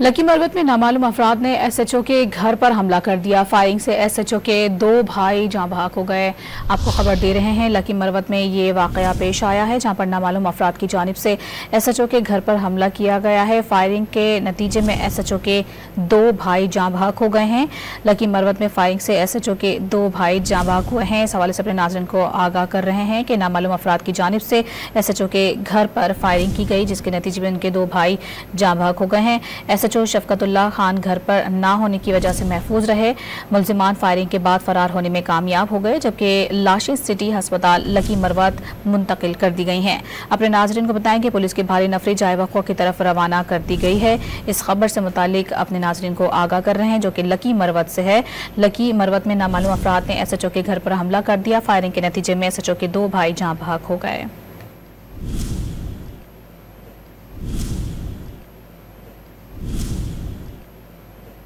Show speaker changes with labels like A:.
A: Lucky Marwat में नामालूम अफराद ने एसएचओ के घर पर हमला कर दिया। फायरिंग से एसएचओ के 2 भाई जाँ बहक हो गए। आपको खबर दे रहे हैं, लकी मरवत में ये वाकया पेश आया है जहां पर नामालूम अफराद की जानिब से एसएचओ के घर पर हमला किया गया है। फायरिंग के नतीजे में एसएचओ के 2 भाई जाँ बहक हो गए हैं। लकी मरवत में फायरिंग से एसएचओ के 2 भाई जाँ बहक हुए हैं। इस हवाले से अपने नाज़रीन को आगाह कर रहे हैं कि नामालूम अफराद की जानिब से एसएचओ के घर पर फायरिंग की गई, जिसके नतीजे में उनके 2 भाई जाँ बहक हो गए हैं। एसएचओ शफकतुल्लाह खान घर पर ना होने की वजह से महफूज रहे। मुलजिमान फायरिंग के बाद फरार होने में कामयाब हो गए, जबकि लाशें सिटी अस्पताल लकी मरवत मुंतकिल कर दी गई हैं। अपने नाज़रीन को बताएं कि पुलिस की भारी नफरी जाए वक़्फ़ा की तरफ रवाना कर दी गई है। इस खबर से मुतालिक अपने नाज़रीन को आगाह कर रहे हैं जो कि लकी मरवत से है। लकी मरवत में नामालूम अफराद ने एसएचओ के घर पर हमला कर दिया। फायरिंग के नतीजे में एसएचओ के 2 भाई जाँ बहक हो गए।